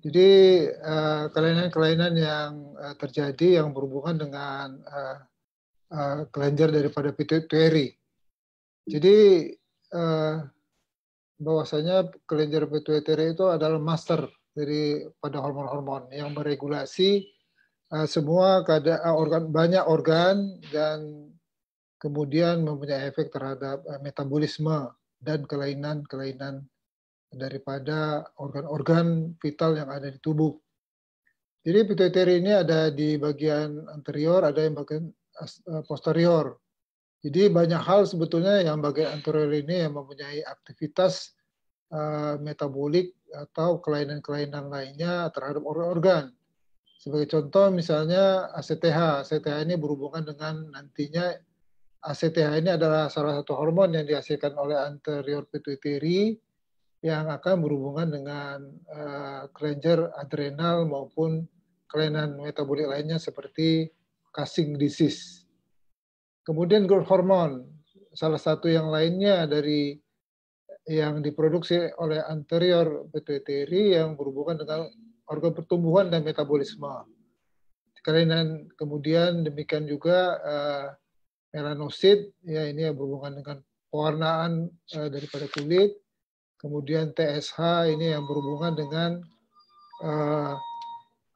Jadi kelainan-kelainan yang terjadi yang berhubungan dengan kelenjar daripada pituitary. Jadi bahwasanya kelenjar pituitary itu adalah master pada hormon-hormon yang meregulasi semua banyak organ dan kemudian mempunyai efek terhadap metabolisme dan kelainan-kelainan daripada organ-organ vital yang ada di tubuh. Jadi pituitary ini ada di bagian anterior, ada yang bagian posterior. Jadi banyak hal sebetulnya yang bagian anterior ini yang mempunyai aktivitas metabolik atau kelainan-kelainan lainnya terhadap organ-organ. Sebagai contoh misalnya ACTH. ACTH ini berhubungan dengan nantinya ACTH ini adalah salah satu hormon yang dihasilkan oleh anterior pituitary yang akan berhubungan dengan kelenjar adrenal maupun kelainan metabolik lainnya seperti Cushing disease. Kemudian growth hormone, salah satu yang lainnya dari yang diproduksi oleh anterior pituitary yang berhubungan dengan organ pertumbuhan dan metabolisme. Kelainan kemudian demikian juga melanosit, ya ini yang berhubungan dengan pewarnaan daripada kulit. Kemudian TSH ini yang berhubungan dengan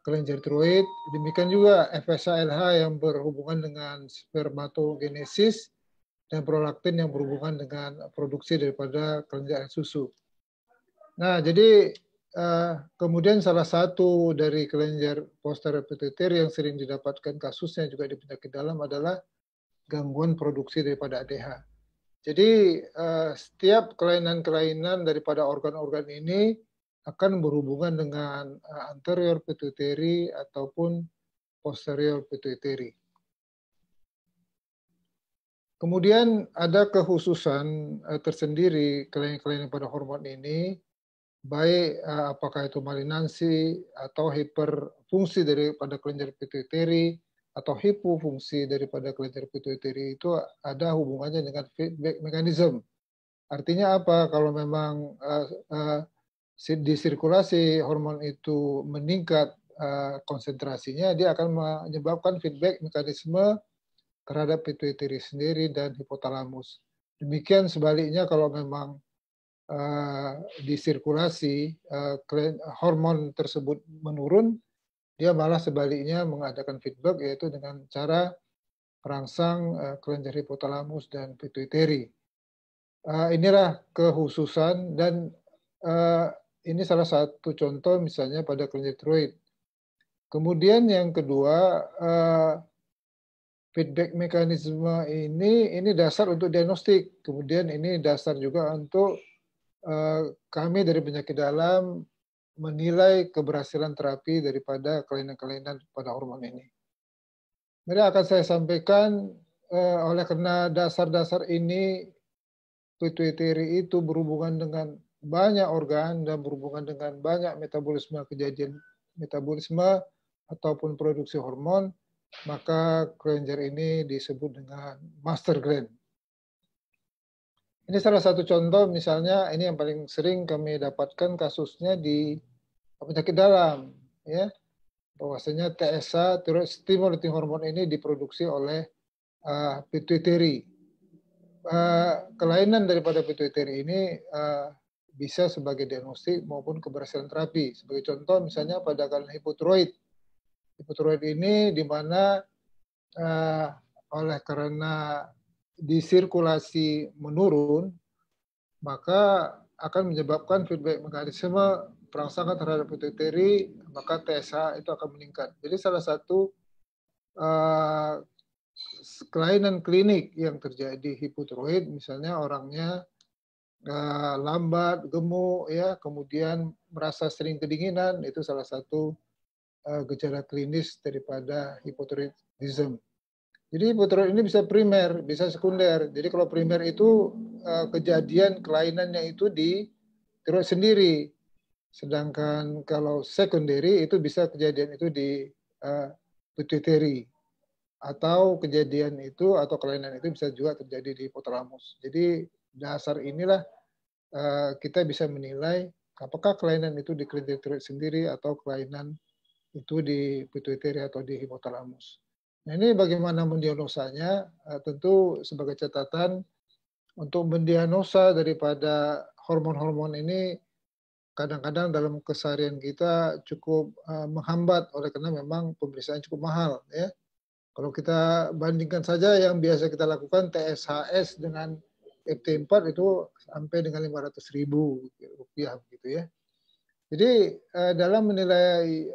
kelenjar tiroid. Demikian juga FSH-LH yang berhubungan dengan spermatogenesis dan prolaktin yang berhubungan dengan produksi daripada kelenjar susu. Nah, jadi kemudian salah satu dari kelenjar posterior pituitary yang sering didapatkan kasusnya juga di penyakit dalam adalah gangguan produksi daripada ADH. Jadi setiap kelainan-kelainan daripada organ-organ ini akan berhubungan dengan anterior pituitary ataupun posterior pituitary. Kemudian ada kekhususan tersendiri kelainan-kelainan pada hormon ini, baik apakah itu malinansi atau hiperfungsi daripada kelenjar pituitary atau hipofungsi daripada kelenjar pituitary itu ada hubungannya dengan feedback mechanism. Artinya apa? Kalau memang di sirkulasi hormon itu meningkat konsentrasinya, dia akan menyebabkan feedback mekanisme terhadap pituitary sendiri dan hipotalamus. Demikian sebaliknya kalau memang di sirkulasi hormon tersebut menurun, dia malah sebaliknya mengadakan feedback yaitu dengan cara merangsang kelenjar hipotalamus dan pituitary. Inilah kekhususan dan ini salah satu contoh misalnya pada kelenjar tiroid. Kemudian yang kedua, feedback mekanisme ini dasar untuk diagnostik. Kemudian ini dasar juga untuk kami dari penyakit dalam menilai keberhasilan terapi daripada kelainan-kelainan pada hormon ini. Jadi akan saya sampaikan oleh karena dasar-dasar ini pituitary itu berhubungan dengan banyak organ dan berhubungan dengan banyak metabolisme kejadian metabolisme ataupun produksi hormon, maka kelenjar ini disebut dengan master gland. Ini salah satu contoh misalnya ini yang paling sering kami dapatkan kasusnya di penyakit dalam, ya, bahwasanya TSH thyroid stimulating hormone ini diproduksi oleh pituitary. Kelainan daripada pituitary ini bisa sebagai diagnostik maupun keberhasilan terapi. Sebagai contoh misalnya pada kelainan hipotiroid. Hipotiroid ini di mana oleh karena disirkulasi menurun, maka akan menyebabkan feedback mekanisme perangsangan terhadap pituitary, maka TSH itu akan meningkat. Jadi salah satu kelainan klinik yang terjadi hipotiroid, misalnya orangnya lambat, gemuk, ya, kemudian merasa sering kedinginan, itu salah satu gejala klinis daripada hipotiroidism. Jadi hipotiroid ini bisa primer, bisa sekunder. Jadi kalau primer itu kejadian kelainannya itu di tiroid sendiri. Sedangkan kalau secondary itu bisa kejadian itu di pituitary. Atau kejadian itu atau kelainan itu bisa juga terjadi di hipotalamus. Jadi dasar inilah kita bisa menilai Apakah kelainan itu di kelenjar tiroid sendiri atau kelainan itu di pituitari atau di hipotalamus. Nah, ini bagaimana mendiagnosanya? Tentu sebagai catatan untuk mendiagnosa daripada hormon-hormon ini kadang-kadang dalam keseharian kita cukup menghambat oleh karena memang pemeriksaan cukup mahal ya. Kalau kita bandingkan saja yang biasa kita lakukan TSHS dengan FT4 itu sampai dengan 500.000 rupiah begitu ya. Jadi dalam menilai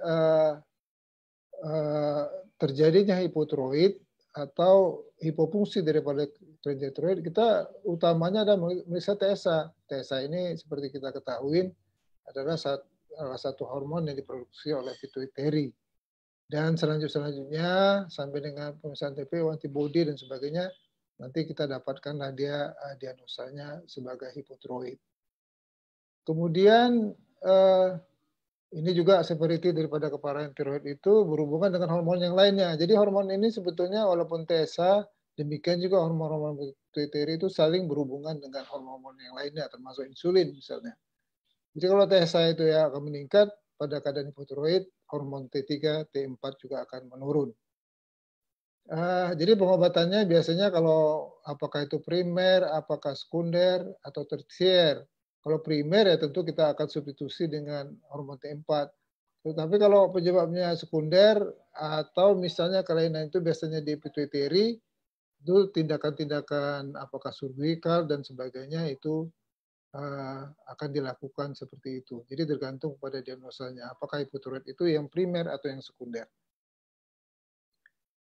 terjadinya hipotiroid atau hipofungsi daripada kelenjar tiroid, kita utamanya adalah memeriksa TSH. TSH ini seperti kita ketahui adalah salah satu hormon yang diproduksi oleh pituitari. Dan selanjutnya sampai dengan pemeriksaan TPO, antibody dan sebagainya, nanti kita dapatkanlah dia diagnosanya sebagai hipotiroid. Kemudian ini juga severity daripada keparahan tiroid itu berhubungan dengan hormon yang lainnya. Jadi hormon ini sebetulnya walaupun TSH, demikian juga hormon-hormon pituitari itu saling berhubungan dengan hormon yang lainnya, termasuk insulin misalnya. Jadi kalau TSH itu ya akan meningkat, pada keadaan hipotiroid, hormon T3, T4 juga akan menurun. Jadi pengobatannya biasanya kalau apakah itu primer, apakah sekunder, atau tersier. Kalau primer ya tentu kita akan substitusi dengan hormon T4. Tetapi kalau penyebabnya sekunder atau misalnya kelainan itu biasanya di pituitari, itu tindakan-tindakan apakah surgikal dan sebagainya itu akan dilakukan seperti itu. Jadi tergantung pada diagnosanya, apakah hipotiroid itu yang primer atau yang sekunder.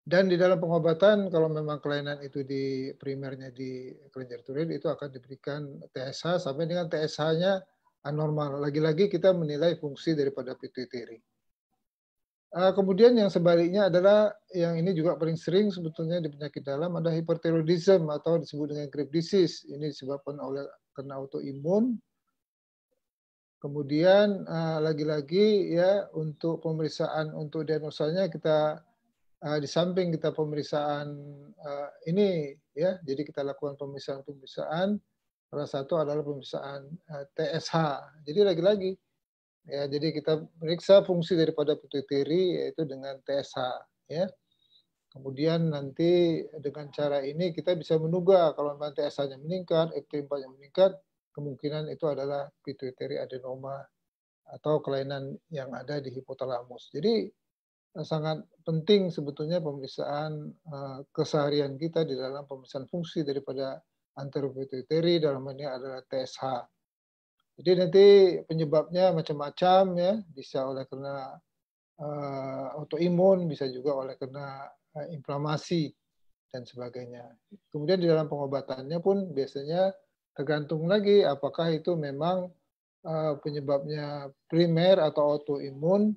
Dan di dalam pengobatan kalau memang kelainan itu di primernya di kelenjar tiroid itu akan diberikan TSH sampai dengan TSH-nya anormal. Lagi-lagi kita menilai fungsi daripada pituitari. Kemudian yang sebaliknya adalah yang ini juga paling sering sebetulnya di penyakit dalam ada hyperthyroidism atau disebut dengan Graves' disease. Ini disebabkan oleh karena autoimun. Kemudian lagi-lagi ya untuk pemeriksaan untuk diagnosanya kita di samping kita pemeriksaan ini ya, jadi kita lakukan pemeriksaan. Salah satu adalah pemeriksaan TSH. Jadi lagi-lagi ya, jadi kita periksa fungsi daripada pituitari yaitu dengan TSH ya. Kemudian nanti dengan cara ini kita bisa menduga kalau memang TSH-nya meningkat, FT4-nya meningkat, kemungkinan itu adalah pituitary adenoma atau kelainan yang ada di hipotalamus. Jadi sangat penting sebetulnya pemeriksaan keseharian kita di dalam pemeriksaan fungsi daripada anteropituitary dalam ini adalah TSH. Jadi nanti penyebabnya macam-macam ya, bisa oleh karena autoimun, bisa juga oleh karena inflamasi dan sebagainya. Kemudian di dalam pengobatannya pun biasanya tergantung lagi apakah itu memang penyebabnya primer atau autoimun.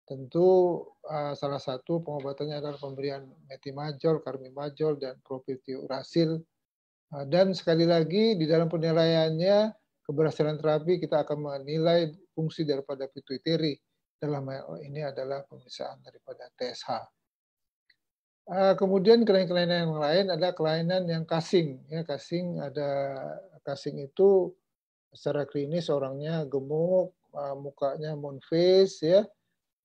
Tentu salah satu pengobatannya adalah pemberian metimajol, karmimajol, dan propiltiuracil. Dan sekali lagi di dalam penilaiannya keberhasilan terapi kita akan menilai fungsi daripada pituitari. Dalam ini adalah pemeriksaan daripada TSH. Kemudian kelainan-kelainan yang lain adalah kelainan yang casing. Ya, casing itu secara klinis orangnya gemuk, mukanya moon face ya.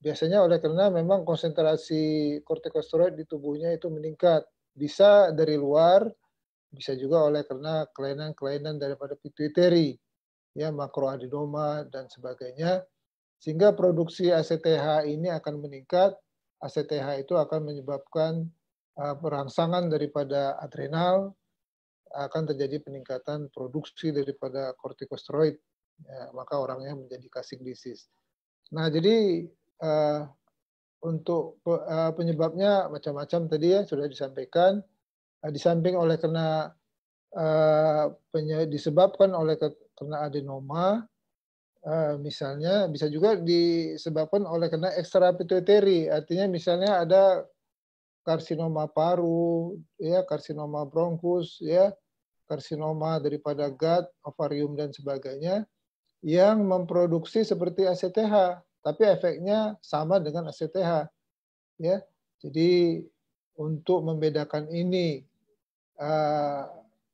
Biasanya oleh karena memang konsentrasi kortikosteroid di tubuhnya itu meningkat. Bisa dari luar, bisa juga oleh karena kelainan-kelainan daripada pituitari, ya makroadenoma dan sebagainya. Sehingga produksi ACTH ini akan meningkat. ACTH itu akan menyebabkan perangsangan daripada adrenal, akan terjadi peningkatan produksi daripada kortikosteroid. Ya, maka orangnya menjadi casing disease. Nah, jadi untuk penyebabnya macam-macam tadi ya sudah disampaikan. Di samping oleh karena disebabkan oleh karena adenoma, misalnya bisa juga disebabkan oleh karena extrapituitary, artinya misalnya ada karsinoma paru, ya karsinoma bronkus, ya karsinoma daripada gut, ovarium dan sebagainya yang memproduksi seperti ACTH, tapi efeknya sama dengan ACTH, ya. Jadi untuk membedakan ini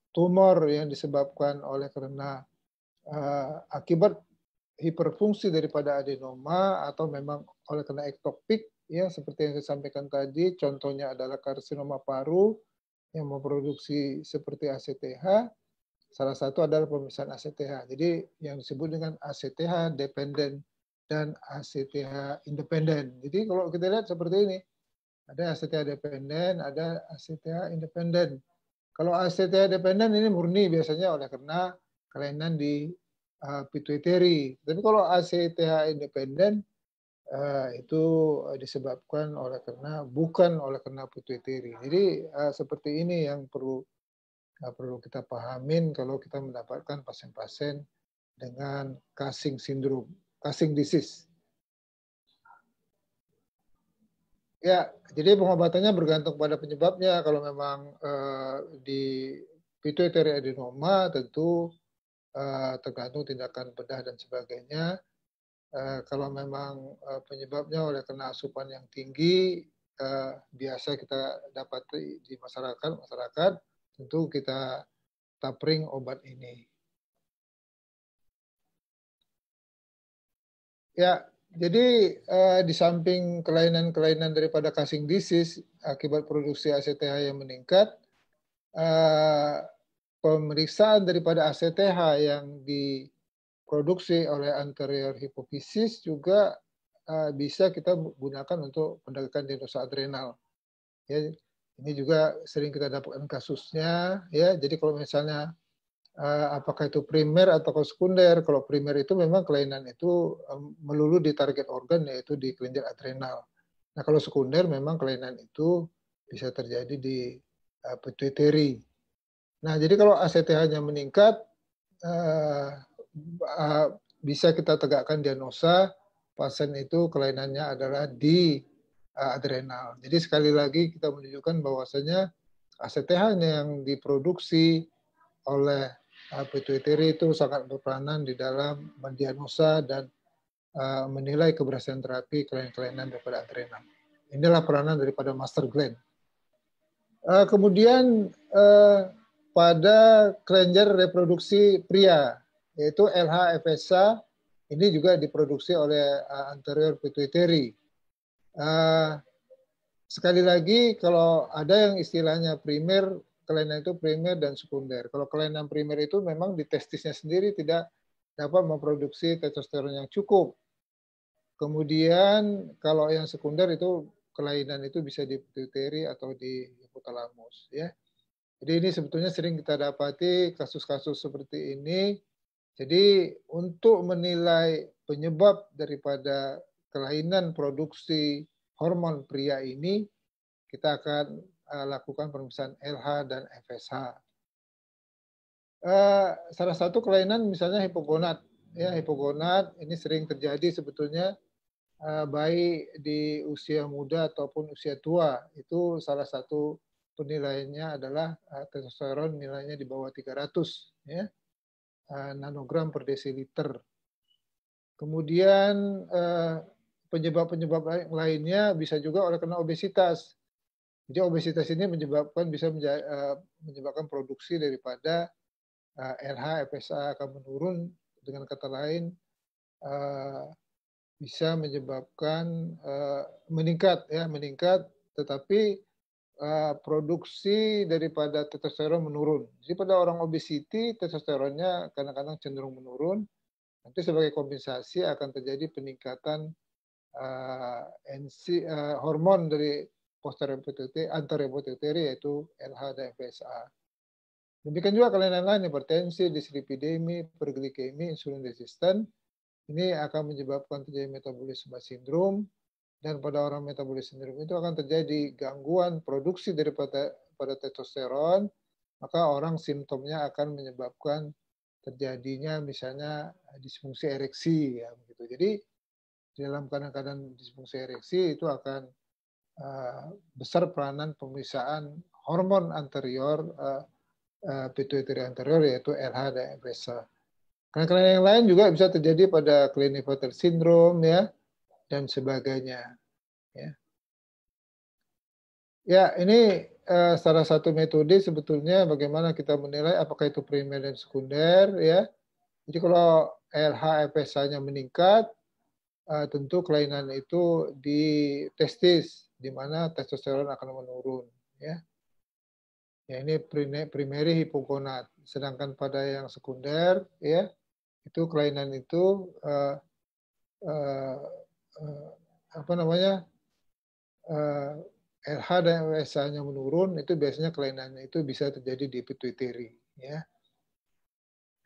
tumor yang disebabkan oleh karena akibat hiperfungsi daripada adenoma atau memang oleh karena ektopik, ya seperti yang saya sampaikan tadi, contohnya adalah karsinoma paru yang memproduksi seperti ACTH, salah satu adalah pemeriksaan ACTH. Jadi yang disebut dengan ACTH dependent dan ACTH independent. Jadi kalau kita lihat seperti ini, ada ACTH dependent, ada ACTH independent. Kalau ACTH dependent ini murni biasanya oleh karena kelainan di pituitary. Tapi kalau ACTH independent itu disebabkan oleh karena bukan oleh karena pituitary. Jadi seperti ini yang perlu kita pahamin kalau kita mendapatkan pasien-pasien dengan Cushing syndrome, Cushing disease. Ya, jadi pengobatannya bergantung pada penyebabnya. Kalau memang di pituitary adenoma tentu tergantung tindakan bedah dan sebagainya. Kalau memang penyebabnya oleh karena asupan yang tinggi, biasa kita dapati di masyarakat, tentu kita tapering obat ini. Ya, jadi di samping kelainan-kelainan daripada Cushing disease akibat produksi ACTH yang meningkat, pemeriksaan daripada ACTH yang diproduksi oleh anterior hipofisis juga bisa kita gunakan untuk pendekatan diagnosa adrenal. Ya, ini juga sering kita dapatkan kasusnya. Ya, jadi kalau misalnya apakah itu primer atau sekunder? Kalau primer itu memang kelainan itu melulu di target organ yaitu di kelenjar adrenal. Nah kalau sekunder memang kelainan itu bisa terjadi di pituitary. Nah jadi kalau ACTH-nya meningkat bisa kita tegakkan diagnosa pasien itu kelainannya adalah di adrenal. Jadi sekali lagi kita menunjukkan bahwasanya ACTH yang diproduksi oleh pituitary itu sangat berperanan di dalam mendiagnosa dan menilai keberhasilan terapi kelainan-kelainan daripada adrenal. Inilah peranan daripada master gland. Kemudian pada kelenjar reproduksi pria, yaitu LH FSH, ini juga diproduksi oleh anterior pituitary. Sekali lagi, kalau ada yang istilahnya primer, kelainan itu primer dan sekunder. Kalau kelainan primer itu memang di testisnya sendiri tidak dapat memproduksi testosteron yang cukup. Kemudian kalau yang sekunder itu kelainan itu bisa di pituitary atau di hipotalamus, ya. Jadi ini sebetulnya sering kita dapati kasus-kasus seperti ini. Jadi untuk menilai penyebab daripada kelainan produksi hormon pria ini, kita akan lakukan pemeriksaan LH dan FSH. Salah satu kelainan misalnya hipogonad. Ya, hipogonad ini sering terjadi sebetulnya baik di usia muda ataupun usia tua. Itu salah satu penilaiannya adalah testosteron nilainya di bawah 300 ya, nanogram per desiliter. Kemudian penyebab-penyebab lainnya bisa juga oleh karena obesitas. Jadi obesitas ini bisa menyebabkan produksi daripada LH, FSH akan menurun. Dengan kata lain, bisa menyebabkan meningkat, tetapi produksi daripada testosteron menurun. Jadi pada orang obesiti, testosteronnya kadang-kadang cenderung menurun. Nanti sebagai kompensasi akan terjadi peningkatan hormon dari posterior pituitary, anterior pituitary yaitu LH dan FSH. Demikian juga kelainan lain, hipertensi, dislipidemi, hiperglikemi, insulin resisten. Ini akan menyebabkan terjadi metabolisme sindrom, dan pada orang metabolisme sindrom itu akan terjadi gangguan produksi daripada testosteron, maka orang simptomnya akan menyebabkan terjadinya misalnya disfungsi ereksi, ya begitu. Jadi dalam keadaan disfungsi ereksi itu akan besar peranan pemeriksaan hormon anterior pituitary anterior yaitu LH dan FSH. Kelainan yang lain juga bisa terjadi pada Klinefelter syndrome ya dan sebagainya. Ya, ini salah satu metode sebetulnya bagaimana kita menilai apakah itu primer dan sekunder ya. Jadi kalau LH FSH-nya meningkat, tentu kelainan itu di testis, di mana testosteron akan menurun. Ya, ini primary hipogonad. Sedangkan pada yang sekunder, ya, itu kelainan itu apa namanya, LH dan FSH-nya menurun, itu biasanya kelainannya itu bisa terjadi di pituitary. Ya,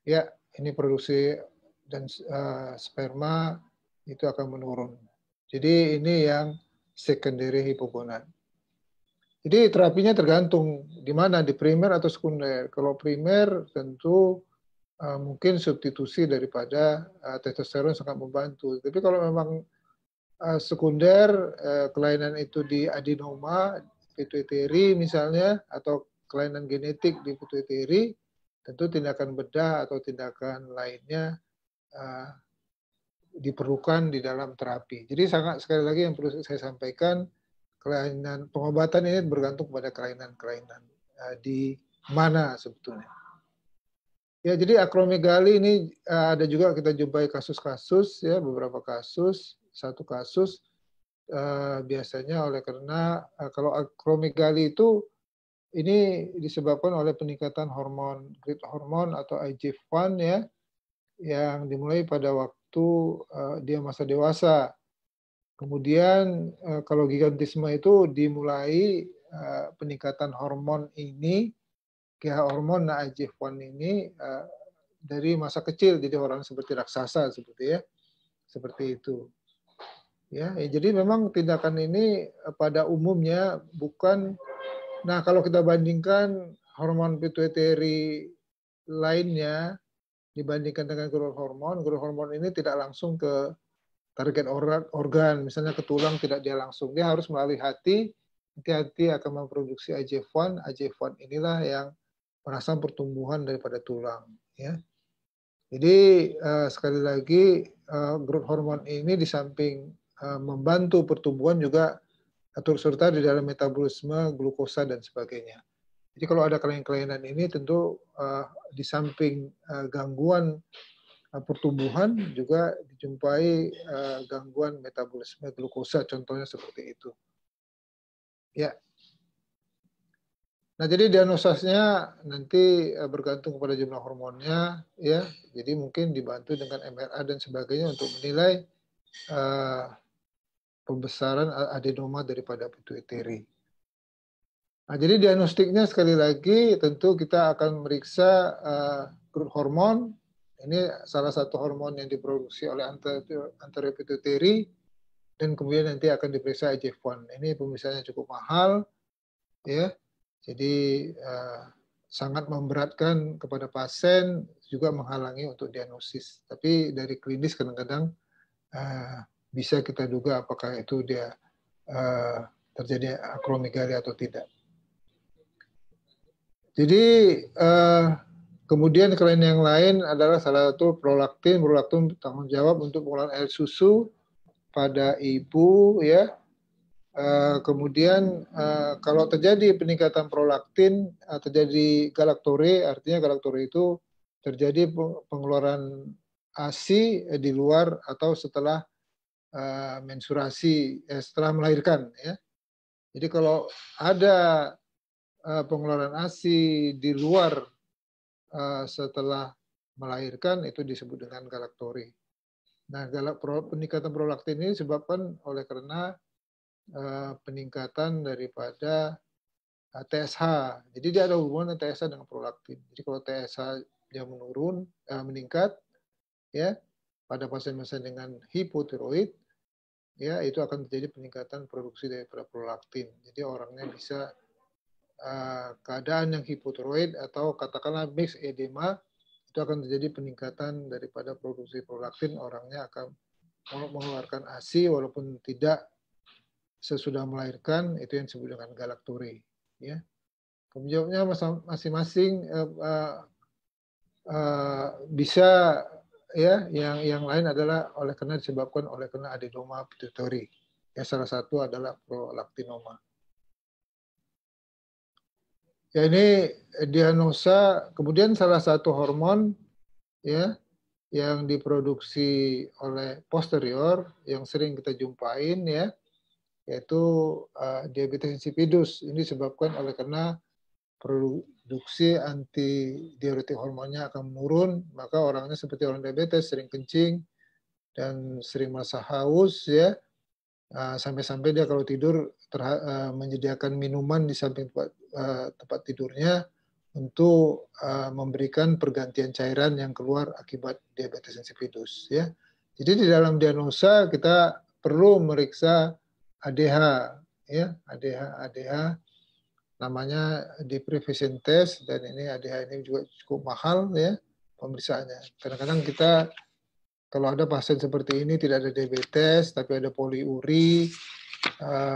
ya, ini produksi dan sperma itu akan menurun. Jadi ini yang secondary hipogonad. Jadi terapinya tergantung di mana, di primer atau sekunder. Kalau primer tentu mungkin substitusi daripada testosteron sangat membantu. Tapi kalau memang sekunder, kelainan itu di adenoma pituitary misalnya, atau kelainan genetik di pituitary, tentu tindakan bedah atau tindakan lainnya diperlukan di dalam terapi. Jadi sekali lagi yang perlu saya sampaikan, kelainan pengobatan ini bergantung pada kelainan-kelainan di mana sebetulnya. Ya, jadi akromegali ini ada juga kita jumpai kasus-kasus, ya, beberapa kasus. Satu kasus biasanya oleh karena kalau akromegali itu ini disebabkan oleh peningkatan hormon growth hormone atau IGF-1, ya, yang dimulai pada waktu dia masa dewasa. Kemudian kalau gigantisme itu dimulai peningkatan hormon ini, hormon IGF-1 ini dari masa kecil, jadi orang seperti raksasa seperti, ya, seperti itu. Ya, jadi memang tindakan ini pada umumnya bukan. Nah, kalau kita bandingkan hormon pituitary lainnya dibandingkan dengan growth hormone ini tidak langsung ke target organ, misalnya ke tulang tidak dia langsung, dia harus melalui hati. Hati akan memproduksi IGF-1. IGF-1 inilah yang merangsang pertumbuhan daripada tulang. Ya, jadi sekali lagi growth hormone ini di samping membantu pertumbuhan juga atur serta di dalam metabolisme glukosa dan sebagainya. Jadi kalau ada kelainan-kelainan ini tentu di samping gangguan pertumbuhan juga dijumpai gangguan metabolisme glukosa, contohnya seperti itu. Ya. Nah, jadi diagnosisnya nanti bergantung kepada jumlah hormonnya, ya. Jadi mungkin dibantu dengan MRA dan sebagainya untuk menilai pembesaran adenoma daripada pituitary. Nah, jadi diagnostiknya sekali lagi tentu kita akan meriksa growth hormone. Ini salah satu hormon yang diproduksi oleh anterior pituitary, dan kemudian nanti akan diperiksa IGF-1. Ini pemeriksaannya cukup mahal, ya. Jadi sangat memberatkan kepada pasien, juga menghalangi untuk diagnosis. Tapi dari klinis kadang-kadang bisa kita duga apakah itu dia terjadi akromegali atau tidak. Jadi kemudian kelainan yang lain adalah salah satu prolaktin. Prolaktin bertanggung jawab untuk pengeluaran air susu pada ibu, ya. Kemudian kalau terjadi peningkatan prolaktin, terjadi galaktore, artinya galaktore itu terjadi pengeluaran ASI di luar atau setelah menstruasi, setelah melahirkan, ya. Jadi kalau ada pengeluaran ASI di luar setelah melahirkan, itu disebut dengan galaktore. Nah, peningkatan prolaktin ini disebabkan oleh karena peningkatan daripada TSH. Jadi dia ada hubungan TSH dengan prolaktin. Jadi kalau TSH dia menurun, meningkat, ya, pada pasien-pasien dengan hipotiroid, ya, itu akan terjadi peningkatan produksi daripada prolaktin. Jadi orangnya bisa keadaan yang hipotiroid atau katakanlah mixed edema, itu akan terjadi peningkatan daripada produksi prolaktin. Orangnya akan mengeluarkan ASI walaupun tidak sesudah melahirkan, itu yang disebut dengan galaktore, ya. Penjawabnya masing-masing bisa, ya. Yang lain adalah oleh karena disebabkan oleh karena adenoma pituitary. Ya, salah satu adalah prolaktinoma. Ya, ini diagnosa. Kemudian salah satu hormon, ya, yang diproduksi oleh posterior yang sering kita jumpain ya, yaitu diabetes insipidus. Ini disebabkan oleh karena produksi antidiuretik hormonnya akan menurun, maka orangnya seperti orang diabetes, sering kencing dan sering merasa haus ya. Sampai-sampai dia kalau tidur menyediakan minuman di samping tempat tidurnya untuk memberikan pergantian cairan yang keluar akibat diabetes insipidus ya. Jadi di dalam diagnosa kita perlu meriksa ADH ya, ADH namanya deprivation test, dan ini ADH ini juga cukup mahal ya pemeriksaannya. Kadang-kadang kita kalau ada pasien seperti ini tidak ada diabetes tapi ada poliuri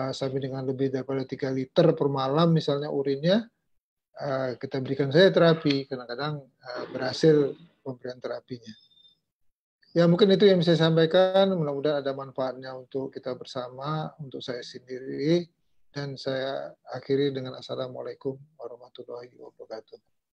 sampai dengan lebih daripada 3 liter per malam misalnya urinnya, kita berikan saja terapi, kadang-kadang berhasil pemberian terapinya. Ya mungkin itu yang bisa saya sampaikan, mudah-mudahan ada manfaatnya untuk kita bersama, untuk saya sendiri, dan saya akhiri dengan Assalamualaikum warahmatullahi wabarakatuh.